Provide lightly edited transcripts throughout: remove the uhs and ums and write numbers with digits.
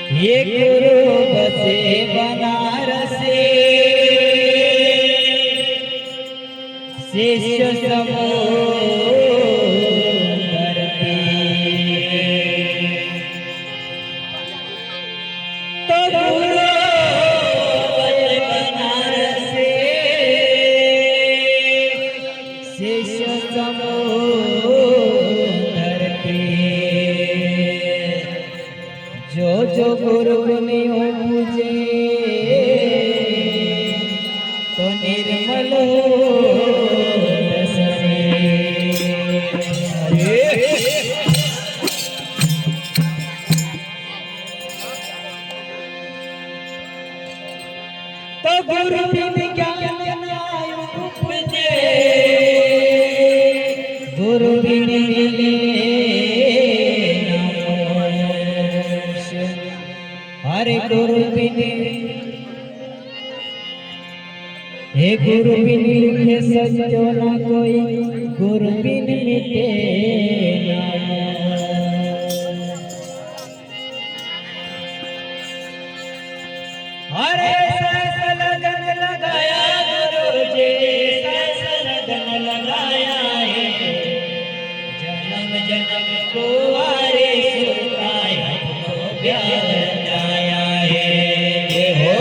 ये गुरु बसे बनारसे शिष्य समूह करते तो गुरु बसे बनारसे शिष्य समूह करते जो जो गुरु ने पूजे तो निर्मल दसने तो गुरु बिन ज्ञान नाय उपजे गुरु बिन मिले हरे गुरु बिन हे गुरु बिन लिखे सचो ना कोई गुरु बिन मिटे ना हरे सास लगन लगाया गुरु जी सास लगन लगाया है जन्म जन्म को आरे सुताया तो प्यार जाया है हो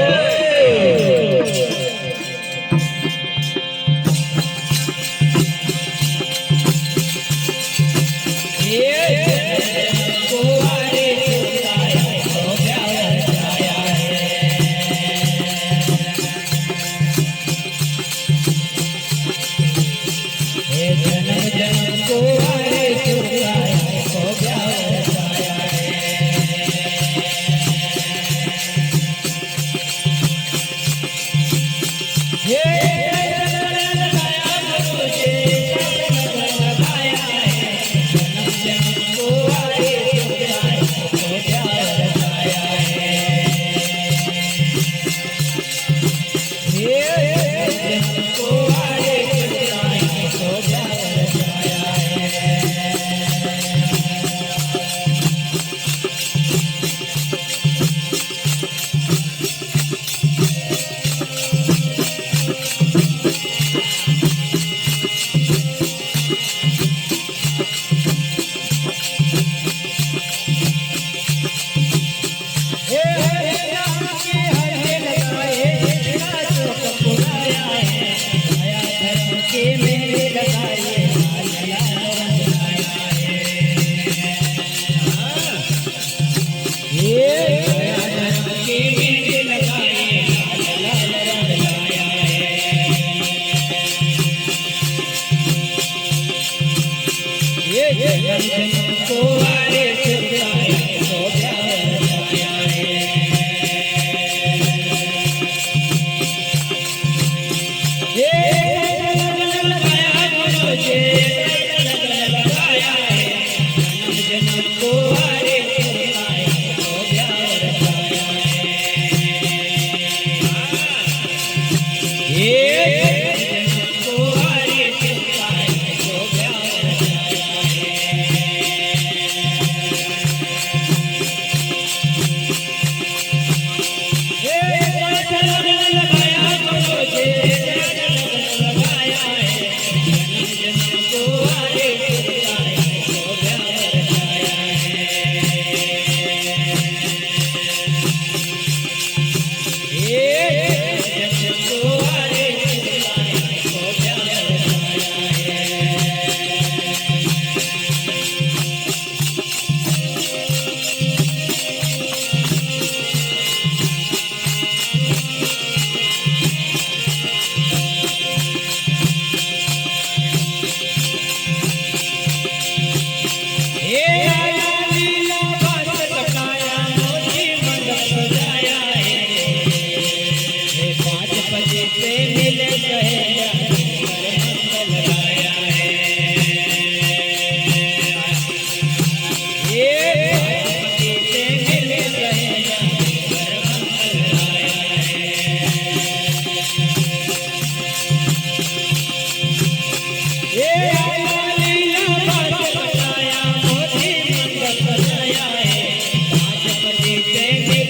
से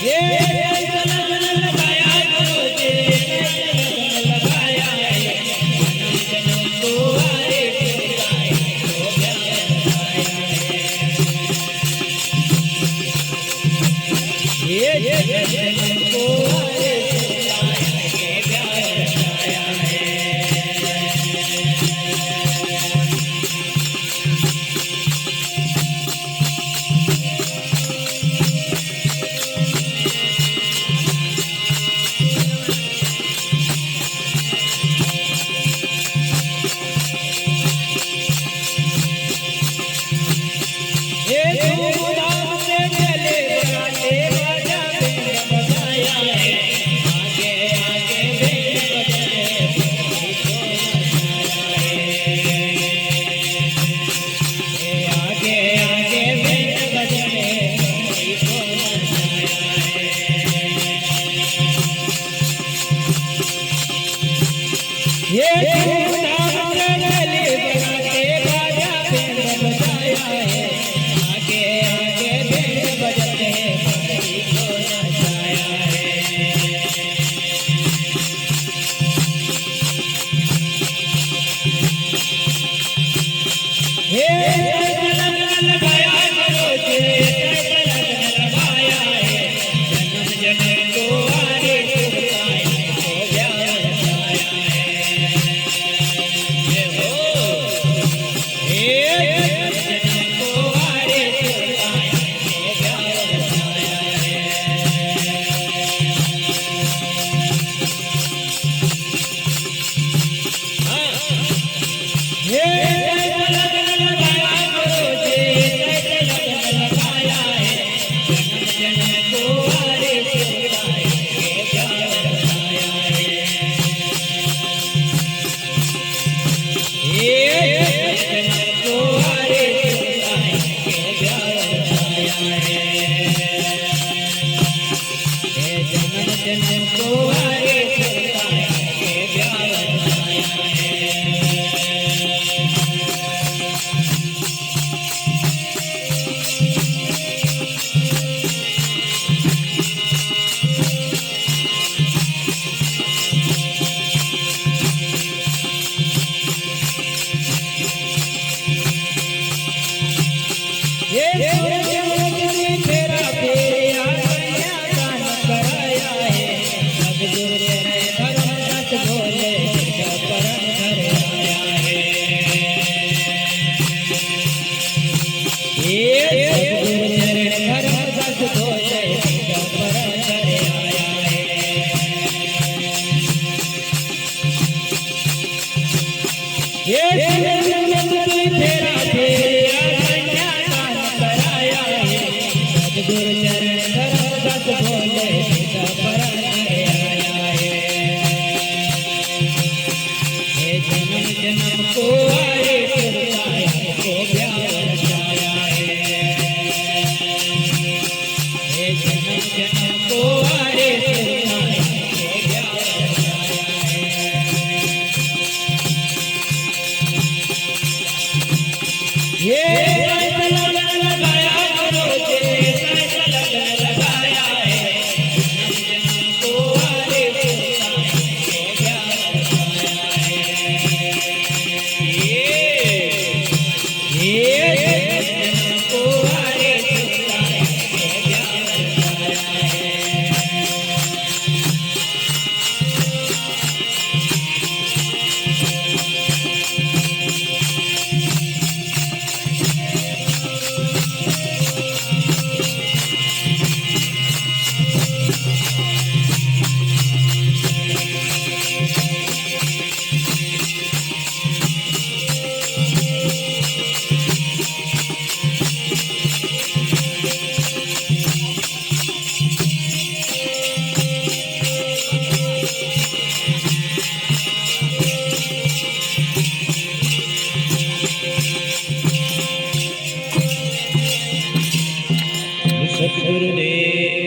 ये लगन लगाया गुरुजी लगन लगाया जन्म जन्म को आरे चुराए तो प्यार आया ये जन्म जन्म को आरे चुराए के प्यार आया है ये धूमधाम से गले बना के बाजा बैंड बजाया है आगे आगे बैंड बजते हरी को नचाया है ये लगन लगाया गुरुजी लगन लगाया है जन्म जन्म को आरे चुराए तो प्यार आया સદગુરુદેવ